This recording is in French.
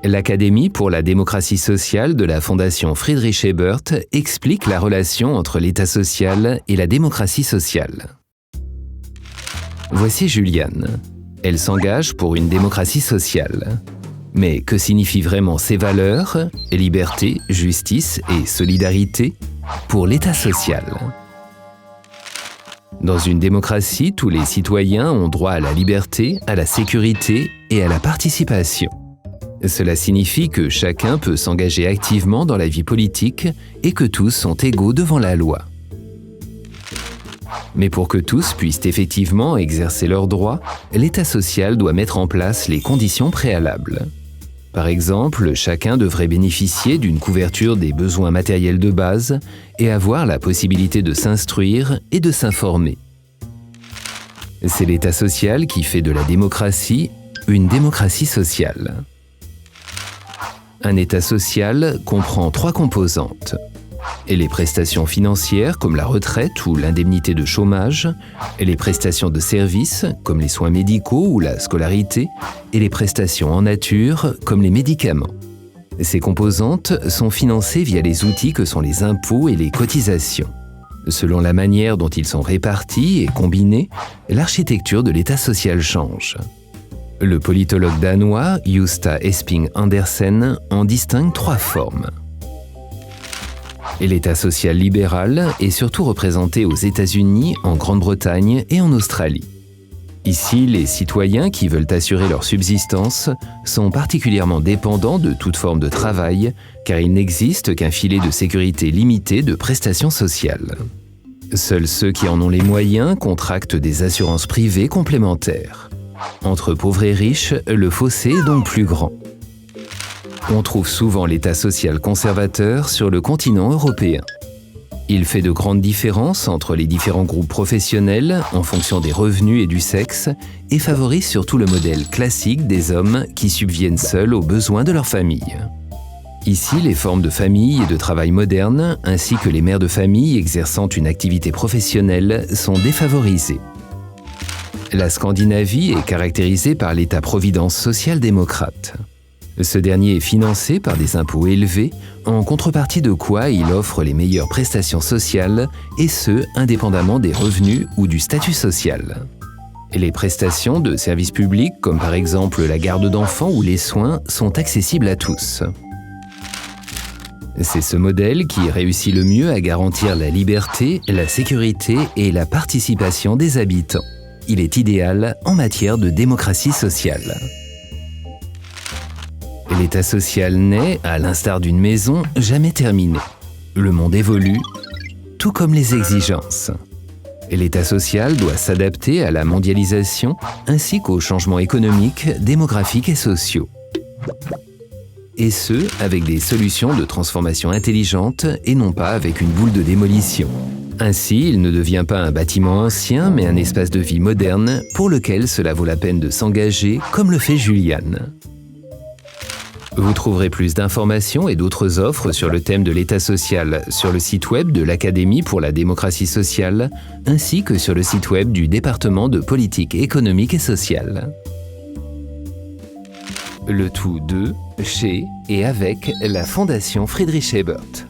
L'Académie pour la démocratie sociale de la Fondation Friedrich Ebert explique la relation entre l'État social et la démocratie sociale. Voici Juliane. Elle s'engage pour une démocratie sociale. Mais que signifient vraiment ces valeurs, liberté, justice et solidarité, pour l'État social ? Dans une démocratie, tous les citoyens ont droit à la liberté, à la sécurité et à la participation. Cela signifie que chacun peut s'engager activement dans la vie politique et que tous sont égaux devant la loi. Mais pour que tous puissent effectivement exercer leurs droits, l'État social doit mettre en place les conditions préalables. Par exemple, chacun devrait bénéficier d'une couverture des besoins matériels de base et avoir la possibilité de s'instruire et de s'informer. C'est l'État social qui fait de la démocratie une démocratie sociale. Un État social comprend 3 composantes. Et les prestations financières comme la retraite ou l'indemnité de chômage, et les prestations de services comme les soins médicaux ou la scolarité, et les prestations en nature comme les médicaments. Ces composantes sont financées via les outils que sont les impôts et les cotisations. Selon la manière dont ils sont répartis et combinés, l'architecture de l'État social change. Le politologue danois Gösta Esping Andersen en distingue 3 formes. L'État social libéral est surtout représenté aux États-Unis, en Grande-Bretagne et en Australie. Ici, les citoyens qui veulent assurer leur subsistance sont particulièrement dépendants de toute forme de travail, car il n'existe qu'un filet de sécurité limité de prestations sociales. Seuls ceux qui en ont les moyens contractent des assurances privées complémentaires. Entre pauvres et riches, le fossé est donc plus grand. On trouve souvent l'État social conservateur sur le continent européen. Il fait de grandes différences entre les différents groupes professionnels en fonction des revenus et du sexe et favorise surtout le modèle classique des hommes qui subviennent seuls aux besoins de leur famille. Ici, les formes de famille et de travail modernes, ainsi que les mères de famille exerçant une activité professionnelle, sont défavorisées. La Scandinavie est caractérisée par l'État-providence social-démocrate. Ce dernier est financé par des impôts élevés, en contrepartie de quoi il offre les meilleures prestations sociales, et ce, indépendamment des revenus ou du statut social. Les prestations de services publics, comme par exemple la garde d'enfants ou les soins, sont accessibles à tous. C'est ce modèle qui réussit le mieux à garantir la liberté, la sécurité et la participation des habitants. Il est idéal en matière de démocratie sociale. L'État social n'est, à l'instar d'une maison, jamais terminé. Le monde évolue, tout comme les exigences. L'État social doit s'adapter à la mondialisation ainsi qu'aux changements économiques, démographiques et sociaux. Et ce, avec des solutions de transformation intelligentes et non pas avec une boule de démolition. Ainsi, il ne devient pas un bâtiment ancien, mais un espace de vie moderne pour lequel cela vaut la peine de s'engager, comme le fait Juliane. Vous trouverez plus d'informations et d'autres offres sur le thème de l'État social sur le site web de l'Académie pour la démocratie sociale, ainsi que sur le site web du département de politique économique et sociale. Le tout de, chez et avec la Fondation Friedrich Ebert.